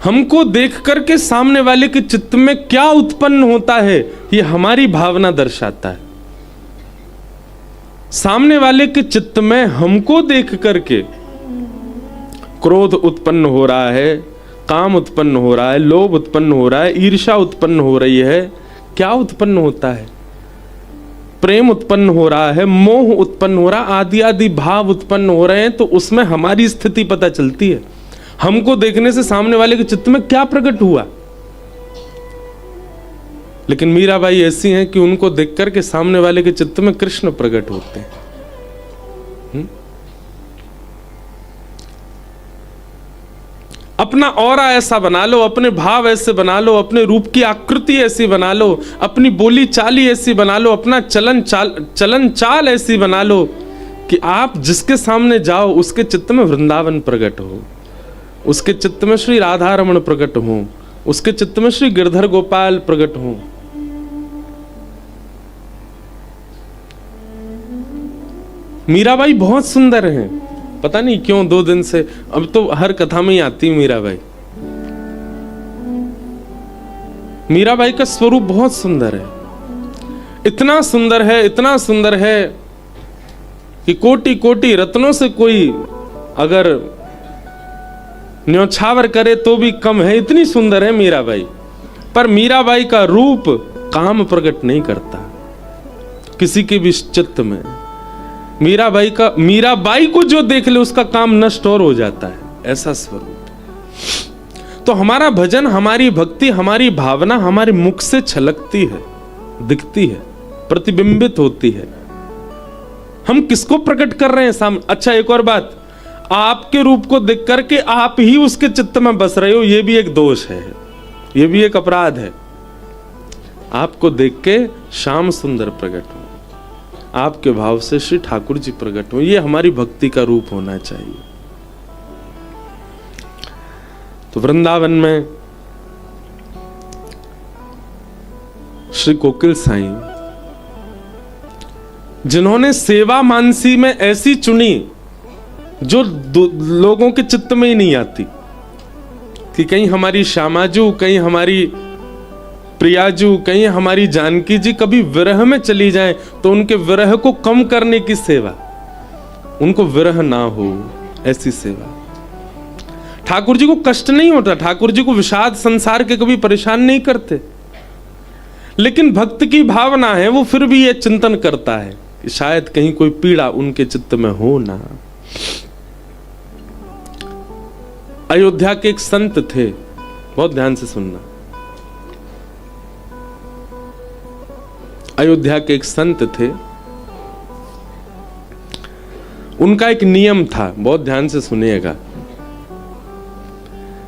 हमको देख करके सामने वाले के चित्त में क्या उत्पन्न होता है, ये हमारी भावना दर्शाता है। सामने वाले के चित्त में हमको देख करके क्रोध उत्पन्न हो रहा है, काम उत्पन्न हो रहा है, लोभ उत्पन्न हो रहा है, ईर्ष्या उत्पन्न हो रही है, क्या उत्पन्न होता है? प्रेम उत्पन्न हो रहा है, मोह उत्पन्न हो रहा है, आदि आदि भाव उत्पन्न हो रहे हैं। तो उसमें हमारी स्थिति पता चलती है। हमको देखने से सामने वाले के चित्त में क्या प्रकट हुआ। लेकिन मीराबाई ऐसी हैं कि उनको देख करके सामने वाले के चित्त में कृष्ण प्रकट होते हैं। अपना औरा ऐसा बना लो, अपने भाव ऐसे बना लो, अपने रूप की आकृति ऐसी बना लो, अपनी बोली चाली ऐसी बना लो, अपना चलन चाल ऐसी बना लो कि आप जिसके सामने जाओ उसके चित्त में वृंदावन प्रकट हो, उसके चित्त में श्री राधा रमण प्रकट हो, उसके चित्त में श्री गिरधर गोपाल प्रकट हो। मीराबाई बहुत सुंदर हैं, पता नहीं क्यों 2 दिन से, अब तो हर कथा में ही आती मीराबाई। मीराबाई का स्वरूप बहुत सुंदर है, इतना सुंदर है, इतना सुंदर है कि कोटि कोटि रत्नों से कोई अगर न्योछावर करे तो भी कम है, इतनी सुंदर है मीराबाई। पर मीराबाई का रूप काम प्रकट नहीं करता किसी के भी चित्त में। मीराबाई को जो देख ले उसका काम नष्ट और हो जाता है, ऐसा स्वरूप। तो हमारा भजन, हमारी भक्ति, हमारी भावना हमारे मुख से छलकती है, दिखती है, प्रतिबिंबित होती है। हम किसको प्रकट कर रहे हैं सामने। अच्छा, एक और बात, आपके रूप को देख करके आप ही उसके चित्त में बस रहे हो, यह भी एक दोष है, यह भी एक अपराध है। आपको देख के श्याम सुंदर प्रकट हो, आपके भाव से श्री ठाकुर जी प्रकट हो, ये हमारी भक्ति का रूप होना चाहिए। तो वृंदावन में श्री कोकिल साईं, जिन्होंने सेवा मानसी में ऐसी चुनी जो लोगों के चित्त में ही नहीं आती, कि कहीं हमारी श्यामाजू, कहीं हमारी प्रियाजू, कहीं हमारी जानकी जी कभी विरह में चली जाएं तो उनके विरह को कम करने की सेवा, उनको विरह ना हो ऐसी सेवा। ठाकुर जी को कष्ट नहीं होता, ठाकुर जी को विषाद संसार के कभी परेशान नहीं करते, लेकिन भक्त की भावना है, वो फिर भी ये चिंतन करता है कि शायद कहीं कोई पीड़ा उनके चित्त में हो ना। अयोध्या के एक संत थे, बहुत ध्यान से सुनना। अयोध्या के एक संत थे, उनका एक नियम था, बहुत ध्यान से सुनिएगा,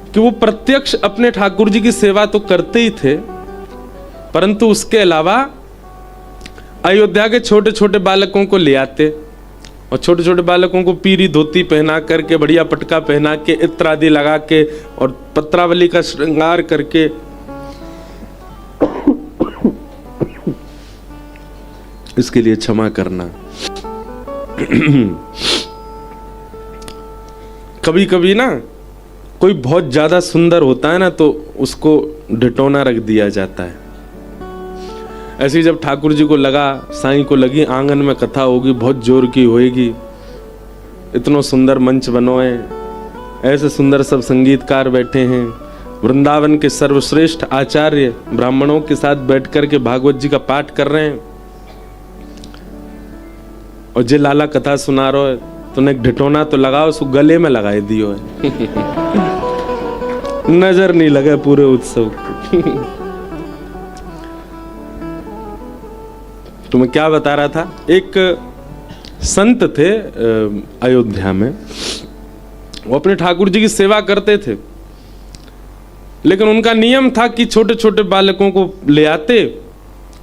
कि वो प्रत्यक्ष अपने ठाकुर जी की सेवा तो करते ही थे, परंतु उसके अलावा अयोध्या के छोटे छोटे बालकों को ले आते और छोटे छोटे बालकों को पीरी धोती पहना करके, बढ़िया पटका पहना के, इत्र आदि लगा के और पत्रावली का श्रृंगार करके इसके लिए क्षमा करना। कभी कभी ना कोई बहुत ज्यादा सुंदर होता है ना, तो उसको ढिटोना रख दिया जाता है। ऐसे ही जब ठाकुर जी को लगा, साईं को लगी आंगन में कथा होगी, बहुत जोर की होएगी, इतना सुंदर मंच बनो है, ऐसे सुंदर सब संगीतकार बैठे हैं, वृंदावन के सर्वश्रेष्ठ आचार्य ब्राह्मणों के साथ बैठ करके भागवत जी का पाठ कर रहे हैं, और जे लाला कथा सुना रहा है, तूने एक ढिटोना तो लगाओ, उसको गले में लगाए दियो है। नजर नहीं लगा पूरे उत्सव। तो मैं क्या बता रहा था, एक संत थे अयोध्या में, वो अपने ठाकुर जी की सेवा करते थे, लेकिन उनका नियम था कि छोटे छोटे बालकों को ले आते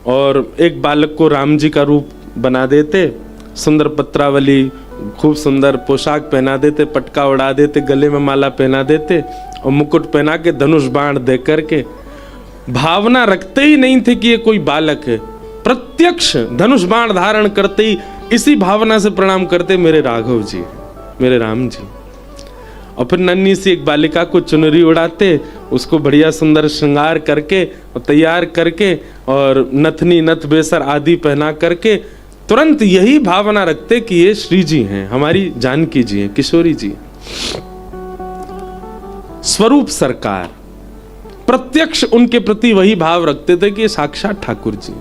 और एक बालक को राम जी का रूप बना देते, सुंदर पत्रावली, खूब सुंदर पोशाक पहना देते, पटका उड़ा देते, गले में माला पहना देते और मुकुट पहना के धनुष बाण दे करके, भावना रखते ही नहीं थे कि ये कोई बालक है, प्रत्यक्ष धनुष बाण धारण करते ही इसी भावना से प्रणाम करते, मेरे राघव जी, मेरे राम जी। और फिर नन्ही सी एक बालिका को चुनरी उड़ाते, उसको बढ़िया सुंदर श्रृंगार करके और तैयार करके और नथनी नथ बेसर आदि पहना करके तुरंत यही भावना रखते कि ये श्री जी हैं, हमारी जानकी जी हैं, किशोरी जी। स्वरूप सरकार प्रत्यक्ष उनके प्रति वही भाव रखते थे कि ये साक्षात ठाकुर जी।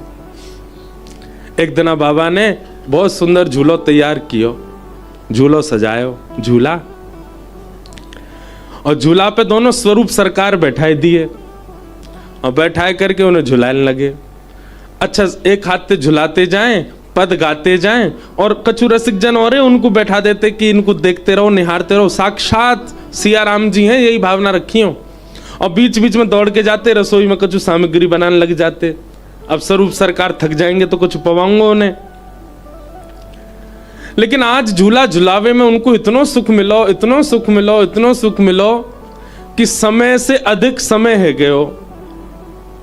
एक दिन बाबा ने बहुत सुंदर झूलो तैयार कियो, झूलो सजायो, झूला, और झूला पे दोनों स्वरूप सरकार बैठाए दिए और बैठाए करके उन्हें झुलाने लगे। अच्छा, एक हाथ से झुलाते जाएं, पद गाते जाएं, और कछु रसिक जन और उनको बैठा देते कि इनको देखते रहो, निहारते रहो, साक्षात सिया राम जी हैं, यही भावना रखी हो। और बीच बीच में दौड़ के जाते, रसोई में कछु सामग्री बनाने लग जाते। अब स्वरूप सरकार थक जाएंगे तो कुछ पवाऊंगा उन्हें। लेकिन आज झूला झुलावे में उनको इतना सुख मिलो, इतना सुख मिलो, इतना सुख मिलो कि समय से अधिक समय है गयो।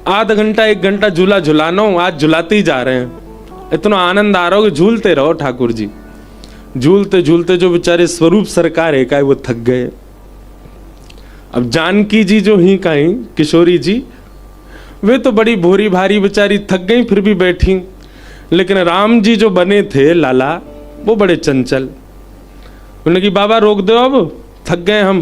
आधा घंटा 1 घंटा झूला झुलाना, आज झुलाते ही जा रहे हैं। इतना आनंद आ रहा हो कि झूलते रहो ठाकुर जी। झूलते झूलते जो बेचारे स्वरूप सरकार है का वो थक गए। अब जानकी जी जो ही कहीं किशोरी जी, वे तो बड़ी भोरी भारी बेचारी थक गई, फिर भी बैठी। लेकिन राम जी जो बने थे लाला, वो बड़े चंचल। उन्होंने कि बाबा रोक दो, अब थक गए हम।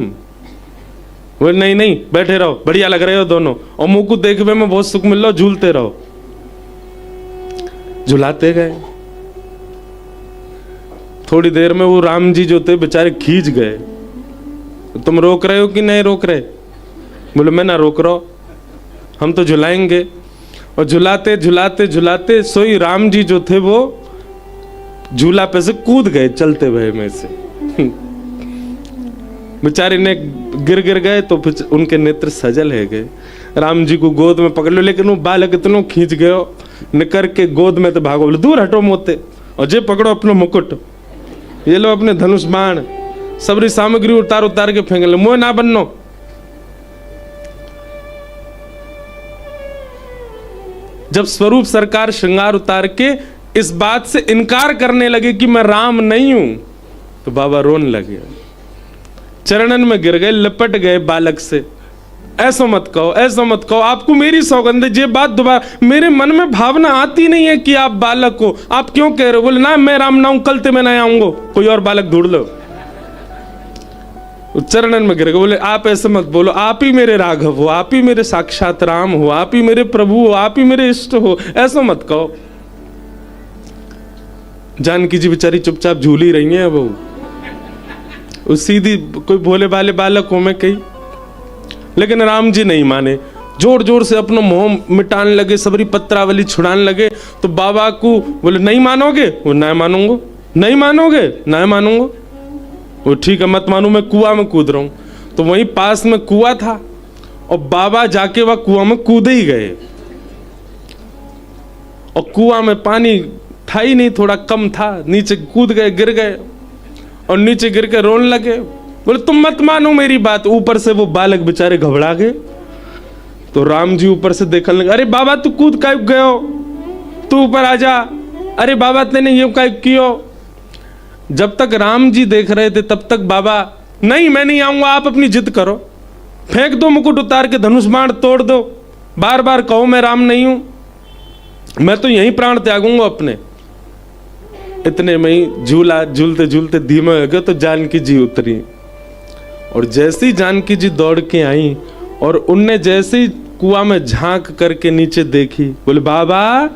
वो नहीं नहीं बैठे रहो, बढ़िया लग रहे हो दोनों, और मुंह को देखने में बहुत सुख मिल रहा, झूलते रहो। झुलाते गए। थोड़ी देर में वो राम जी जो थे बेचारे खींच गए। तुम रोक रहे हो कि नहीं रोक रहे? बोले मैं ना रोक रहा हूं, हम तो झुलाएंगे। और झुलाते झुलाते झुलाते सोई राम जी जो थे वो झूला पे से कूद गए चलते हुए में से। बेचारे ने गिर गए तो फिर उनके नेत्र सजल है गए। राम जी को गोद में पकड़ लो, लेकिन वो बालक इतना खींच गयो, निकर के गोद में तो भागो। बोले दूर हटो मोते, और जे पकड़ो अपना मुकुट, ये लो अपने धनुष बाण, सबरी सामग्री उतार उतार के फेंक लो, मोह ना बननो। जब स्वरूप सरकार श्रृंगार उतार के इस बात से इनकार करने लगे कि मैं राम नहीं हूं, तो बाबा रोने लगे, चरणन में गिर गए, लिपट गए बालक से। ऐसा मत कहो, ऐसा मत कहो, आपको मेरी सौगंध है, ये बात दोबारा, मेरे मन में भावना आती नहीं है कि आप बालक हो, आप क्यों कह रहे हो? बोले ना मैं राम ना हूं, कल ते मैं ना आऊंगा, कोई और बालक ढूंढ लो। चरणन में गिर गए। बोले आप ऐसे मत बोलो, आप ही मेरे राघव हो, आप ही मेरे साक्षात राम हो, आप ही मेरे प्रभु हो, आप ही मेरे इष्ट हो, ऐसा मत कहो। जानकी जी बेचारी चुपचाप झूली रही है। वो सीधी कोई भोले भाले बालक हो मैं कही। लेकिन राम जी नहीं माने, जोर जोर से अपना मोह मिटाने लगे, सबरी पत्रावली छुड़ाने लगे। तो बाबा को बोले नहीं मानोगे? वो नहीं मानूंगा। नहीं मानोगे? नहीं मानूंगा। वो ठीक है मत मानू, मैं कुआं में कूद रहा हूं। तो वहीं पास में कुआं था और बाबा जाके वह कुआं में कूदे ही गए। और कुआं में पानी था ही नहीं, थोड़ा कम था, नीचे कूद गए, गिर गए और नीचे गिर के रोने लगे। बोले तुम मत मानो मेरी बात। ऊपर से वो बालक बेचारे घबरा गए। तो राम जी ऊपर से देखने लगे, अरे बाबा तू कूद काहे गयो, तू ऊपर आ जा, अरे बाबा तेने ये काहे कियो। जब तक राम जी देख रहे थे तब तक बाबा नहीं मैं नहीं आऊंगा, आप अपनी जिद करो, फेंक दो मुकुट उतार के, धनुष बाण तोड़ दो, बार बार कहो मैं राम नहीं हूं, मैं तो यहीं प्राण त्यागूंगा अपने। इतने में ही झूला झूलते झूलते धीमे हो गए तो जानकी जी उतरी। और जैसी जानकी जी दौड़ के आई और उनने जैसे ही कुआं में झांक करके नीचे देखी, बोले बाबा,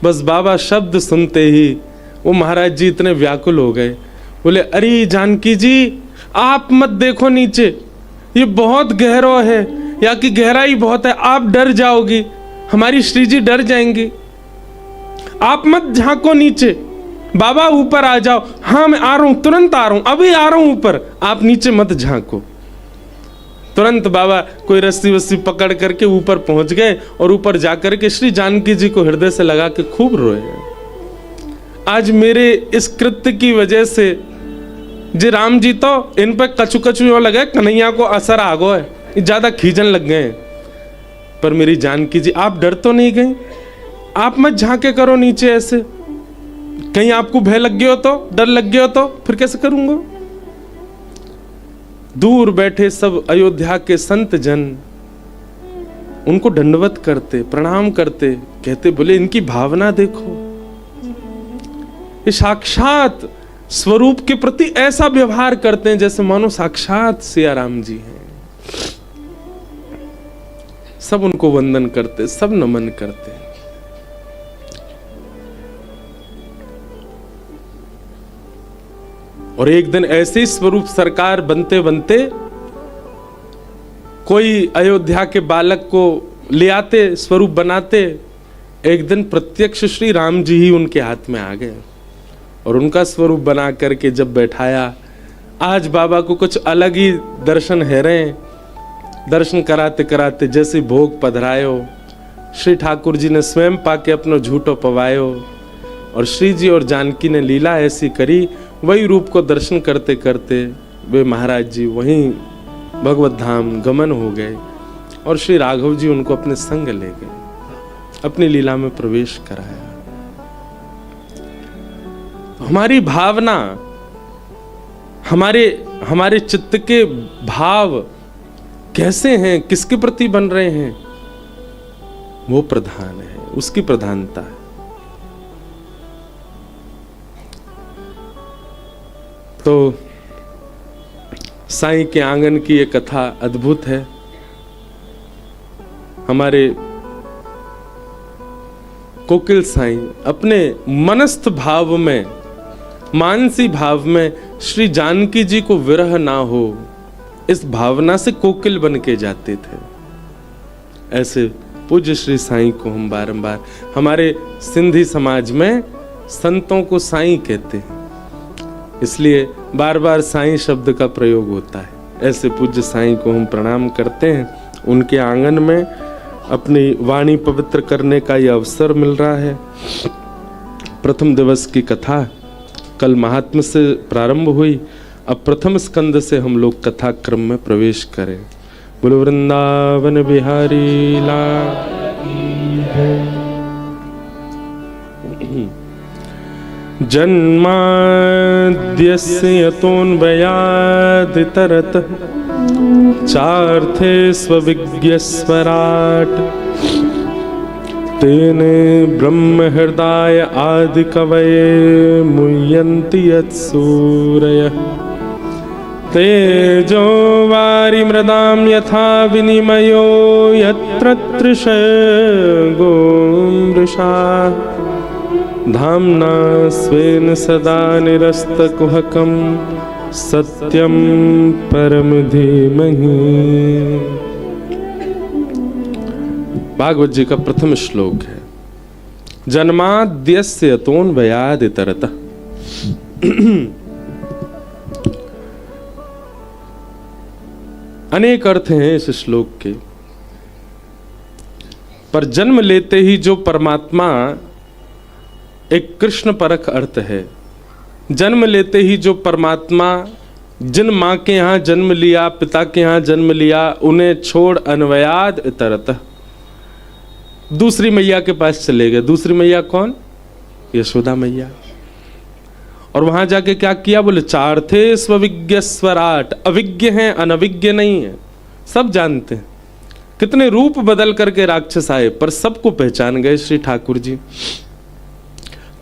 बस बाबा शब्द सुनते ही वो महाराज जी इतने व्याकुल हो गए। बोले अरे जानकी जी आप मत देखो नीचे, ये बहुत गहरा है, या की गहराई बहुत है, आप डर जाओगी, हमारी श्री जी डर जाएंगी, आप मत झांको नीचे, बाबा ऊपर आ जाओ। हाँ मैं आ रहा हूं, तुरंत आ रहा हूं, अभी आ रहा हूं ऊपर, आप नीचे मत झांको। तुरंत बाबा कोई रस्सी वस्सी पकड़ करके ऊपर पहुंच गए और ऊपर जाकर के श्री जानकी जी को हृदय से लगा के खूब रोए। आज मेरे इस कृत्य की वजह से जी राम जी तो इन पर कछु कछु लगे, कन्हैया को असर आ गो है, ज्यादा खींचन लग गए। पर मेरी जानकी जी आप डर तो नहीं गई, आप मत झांके करो नीचे ऐसे, कहीं आपको भय लग गया हो तो, डर लग गया हो तो फिर कैसे करूंगा। दूर बैठे सब अयोध्या के संत जन उनको दंडवत करते, प्रणाम करते, कहते बोले इनकी भावना देखो, ये साक्षात स्वरूप के प्रति ऐसा व्यवहार करते हैं जैसे मानो साक्षात सिया राम जी हैं। सब उनको वंदन करते, सब नमन करते। और एक दिन ऐसे ही स्वरूप सरकार बनते बनते कोई अयोध्या के बालक को ले आते, स्वरूप बनाते। एक दिन प्रत्यक्ष श्री राम जी ही उनके हाथ में आ गए और उनका स्वरूप बना करके जब बैठाया, आज बाबा को कुछ अलग ही दर्शन है रहे। दर्शन कराते कराते जैसे भोग पधरायो, श्री ठाकुर जी ने स्वयं पाके अपनो झूठो पवायो और श्री जी और जानकी ने लीला ऐसी करी, वही रूप को दर्शन करते करते वे महाराज जी वहीं भगवत धाम गमन हो गए और श्री राघव जी उनको अपने संग ले गए, अपनी लीला में प्रवेश कराया। हमारी भावना, हमारे चित्त के भाव कैसे हैं, किसके प्रति बन रहे हैं, वो प्रधान है, उसकी प्रधानता है। तो साईं के आंगन की ये कथा अद्भुत है। हमारे कोकिल साईं अपने मनस्थ भाव में, मानसी भाव में श्री जानकी जी को विरह ना हो, इस भावना से कोकिल बन के जाते थे। ऐसे पूज्य श्री साईं को हम बारंबार, हमारे सिंधी समाज में संतों को साईं कहते हैं, इसलिए बार बार साईं शब्द का प्रयोग होता है। ऐसे पूज्य साईं को हम प्रणाम करते हैं। उनके आंगन में अपनी वाणी पवित्र करने का यह अवसर मिल रहा है। प्रथम दिवस की कथा कल महात्म्य से प्रारंभ हुई, अब प्रथम स्कंद से हम लोग कथा क्रम में प्रवेश करें। बोलो वृंदावन बिहारी लाल। जन्माद्यस्य यतोऽन्वयादितरतः चार्थे स्वविज्ञस्वराट् तेने ब्रह्म हृदय आदि कवये मुह्यन्ति यत्सूरयः तेजो वारिमृदां यथा विनिमयो यत्र तृषगो मृषा धाम्ना स्वेन सदा निरस्तकुहकं सत्यं परम धीमहि। भागवत जी का प्रथम श्लोक है, जन्माद्यस्य यतोऽन्वयादितरतः। अनेक अर्थ हैं इस श्लोक के, पर जन्म लेते ही जो परमात्मा, एक कृष्ण परख अर्थ है। जन्म लेते ही जो परमात्मा जिन माँ के यहाँ जन्म लिया, पिता के यहाँ जन्म लिया, उन्हें छोड़ अन्वयाद इतरतः दूसरी मैया के पास चले गए। दूसरी मैया कौन? यशोदा मैया। और वहां जाके क्या किया? बोले चार्थे स्वविज्ञ स्वराट। अविज्ञ हैं, अनविज्ञ नहीं है, सब जानते हैं। कितने रूप बदल करके राक्षस आए, पर सबको पहचान गए श्री ठाकुर जी।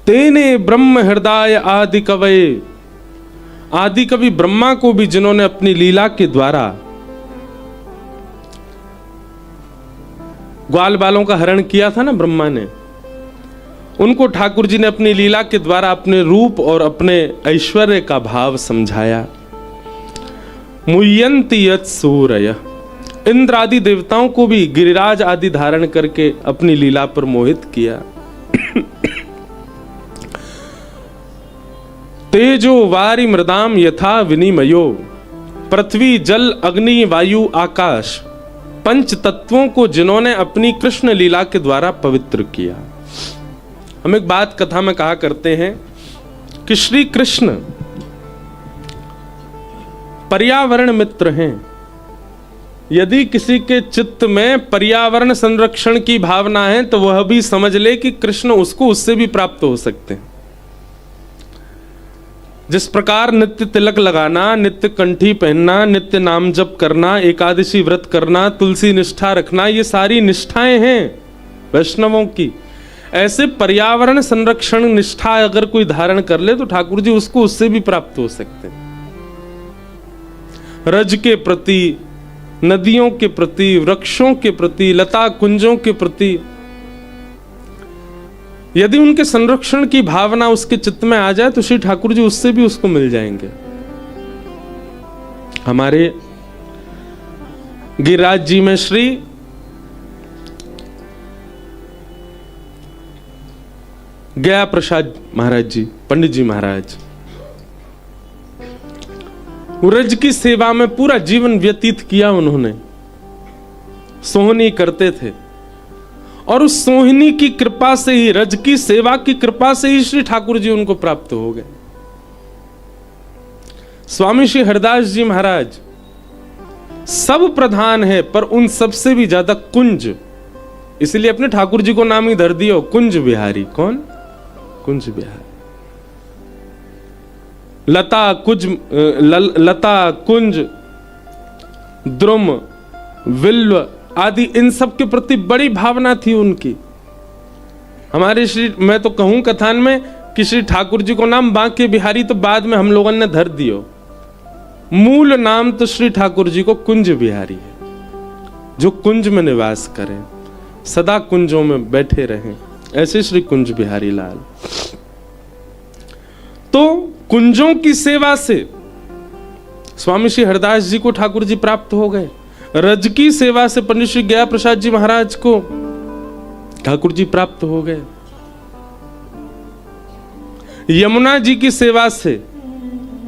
तेने ब्रह्म हृदय आदि कवये, आदि कवि ब्रह्मा को भी जिन्होंने अपनी लीला के द्वारा ग्वाल बालों का हरण किया था ना ब्रह्मा ने, उनको ठाकुर जी ने अपनी लीला के द्वारा अपने रूप और अपने ऐश्वर्य का भाव समझाया। मुह्यन्ति यत् सूरयः, इंद्र आदि देवताओं को भी गिरिराज आदि धारण करके अपनी लीला पर मोहित किया। तेजो वारि मृदाम यथा विनिमयो, पृथ्वी जल अग्नि वायु आकाश, पंच तत्वों को जिन्होंने अपनी कृष्ण लीला के द्वारा पवित्र किया। हम एक बात कथा में कहा करते हैं कि श्री कृष्ण पर्यावरण मित्र हैं। यदि किसी के चित्त में पर्यावरण संरक्षण की भावना है तो वह भी समझ ले कि कृष्ण उसको उससे भी प्राप्त हो सकते हैं। जिस प्रकार नित्य तिलक लगाना, नित्य कंठी पहनना, नित्य नाम जप करना, एकादशी व्रत करना, तुलसी निष्ठा रखना, ये सारी निष्ठाएं हैं वैष्णवों की। ऐसे पर्यावरण संरक्षण निष्ठा अगर कोई धारण कर ले तो ठाकुर जी उसको उससे भी प्राप्त हो सकते हैं। रज के प्रति, नदियों के प्रति, वृक्षों के प्रति, लता कुंजों के प्रति यदि उनके संरक्षण की भावना उसके चित्त में आ जाए तो श्री ठाकुर जी उससे भी उसको मिल जाएंगे। हमारे गिरिराज जी में श्री गया प्रसाद महाराज जी, पंडित जी महाराज, रज की सेवा में पूरा जीवन व्यतीत किया उन्होंने। सोहनी करते थे और उस सोहिनी की कृपा से ही, रज की सेवा की कृपा से ही श्री ठाकुर जी उनको प्राप्त हो गए। स्वामी श्री हरदास जी महाराज सब प्रधान है पर उन सबसे भी ज्यादा कुंज, इसलिए अपने ठाकुर जी को नाम ही धर दियो कुंज बिहारी। कौन? कुंज बिहारी। लता कुंज द्रुम विल्व आदि इन सब के प्रति बड़ी भावना थी उनकी। हमारे श्री, मैं तो कहूं कथान में कि श्री ठाकुर जी को नाम बांके बिहारी तो बाद में हम लोगों ने धर दियो, मूल नाम तो श्री ठाकुर जी को कुंज बिहारी है, जो कुंज में निवास करें, सदा कुंजों में बैठे रहें, ऐसे श्री कुंज बिहारी लाल। तो कुंजों की सेवा से स्वामी श्री हरदास जी को ठाकुर जी प्राप्त हो गए। रज की सेवा से पंडित श्री गया प्रसाद जी महाराज को ठाकुर जी प्राप्त हो गए। यमुना जी की सेवा से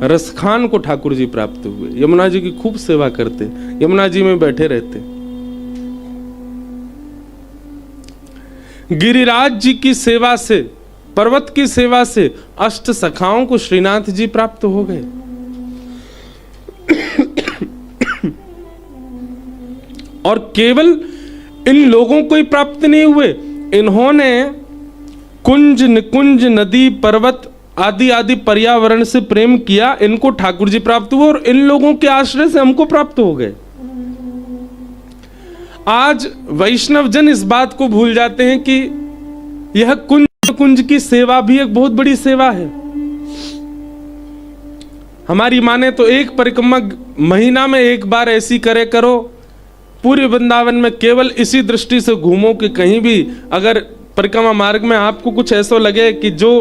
रसखान को ठाकुर जी प्राप्त हुए। यमुना जी की खूब सेवा करते, यमुना जी में बैठे रहते। गिरिराज जी की सेवा से, पर्वत की सेवा से अष्ट सखाओं को श्रीनाथ जी प्राप्त हो गए। और केवल इन लोगों को ही प्राप्त नहीं हुए, इन्होंने कुंज निकुंज नदी पर्वत आदि आदि पर्यावरण से प्रेम किया, इनको ठाकुर जी प्राप्त हुए और इन लोगों के आश्रय से हमको प्राप्त हो गए। आज वैष्णव जन इस बात को भूल जाते हैं कि यह कुंज की सेवा भी एक बहुत बड़ी सेवा है। हमारी माने तो एक परिक्रमा महीना में एक बार ऐसी करे करो, पूरे वृंदावन में केवल इसी दृष्टि से घूमो कि कहीं भी अगर परिक्रमा मार्ग में आपको कुछ ऐसा लगे कि जो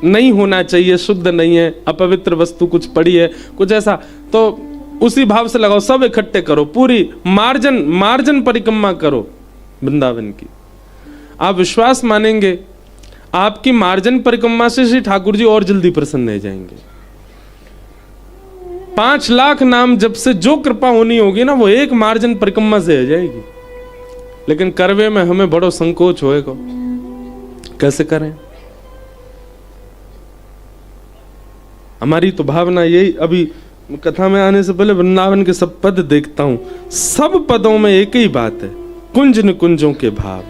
नहीं होना चाहिए, शुद्ध नहीं है, अपवित्र वस्तु कुछ पड़ी है, कुछ ऐसा, तो उसी भाव से लगाओ, सब इकट्ठे करो, पूरी मार्जन परिक्रमा करो वृंदावन की। आप विश्वास मानेंगे, आपकी मार्जन परिक्रमा से श्री ठाकुर जी और जल्दी प्रसन्न हो जाएंगे। 5 लाख नाम जब से जो कृपा होनी होगी ना, वो एक मार्जन परिक्रमा से हो जाएगी। लेकिन करवे में हमें बड़ो संकोच होएगा, कैसे करें? हमारी तो भावना यही, अभी कथा में आने से पहले वृंदावन के सब पद देखता हूं, सब पदों में एक ही बात है, कुंज निकुंजों के भाव,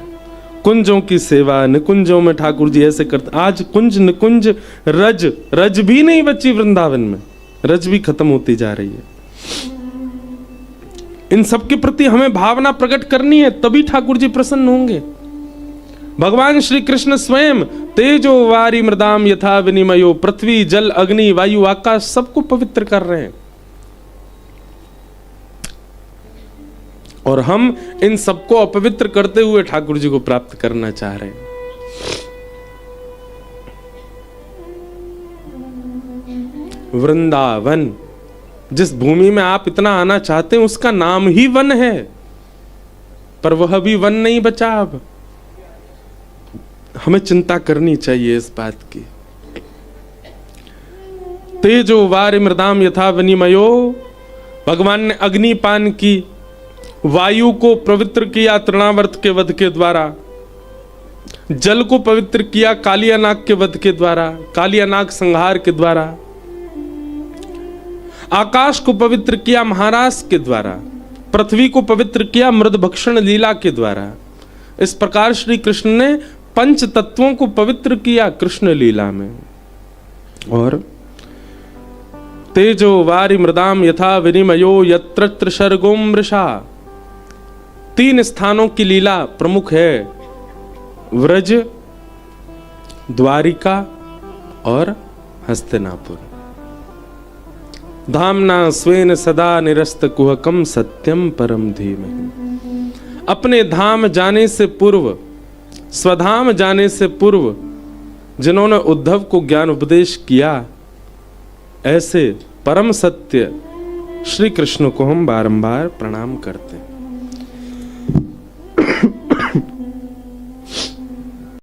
कुंजों की सेवा, निकुंजों में ठाकुर जी ऐसे करते। आज कुंज निकुंज रज भी नहीं बची वृंदावन में, रज भी खत्म होती जा रही है। इन सब के प्रति हमें भावना प्रकट करनी है, तभी ठाकुर जी प्रसन्न होंगे। भगवान श्री कृष्ण स्वयं तेजो वारी मृदाम यथा विनिमयो, पृथ्वी जल अग्नि वायु आकाश सबको पवित्र कर रहे हैं, और हम इन सबको अपवित्र करते हुए ठाकुर जी को प्राप्त करना चाह रहे हैं। वृंदावन, जिस भूमि में आप इतना आना चाहते हैं, उसका नाम ही वन है, पर वह भी वन नहीं बचा। अब हमें चिंता करनी चाहिए इस बात की। तेजो वारि मृदाम यथा विनिमयो, भगवान ने अग्निपान की, वायु को पवित्र किया तृणावर्त के वध के द्वारा, जल को पवित्र किया कालियानाग के वध के द्वारा, कालियानाग संहार के द्वारा, आकाश को पवित्र किया महाराज के द्वारा, पृथ्वी को पवित्र किया मृदभक्षण लीला के द्वारा। इस प्रकार श्री कृष्ण ने पंच तत्वों को पवित्र किया कृष्ण लीला में। और तेजो वारि मृदाम यथा विनिमयो यत्र सर्गो मृषा। 3 स्थानों की लीला प्रमुख है, व्रज, द्वारिका और हस्तिनापुर। धामना स्वेन सदा निरस्त कुहकम सत्यम परम धीमहि। अपने धाम जाने से पूर्व, स्वधाम जाने से पूर्व जिन्होंने उद्धव को ज्ञान उपदेश किया, ऐसे परम सत्य श्री कृष्ण को हम बारंबार प्रणाम करते हैं।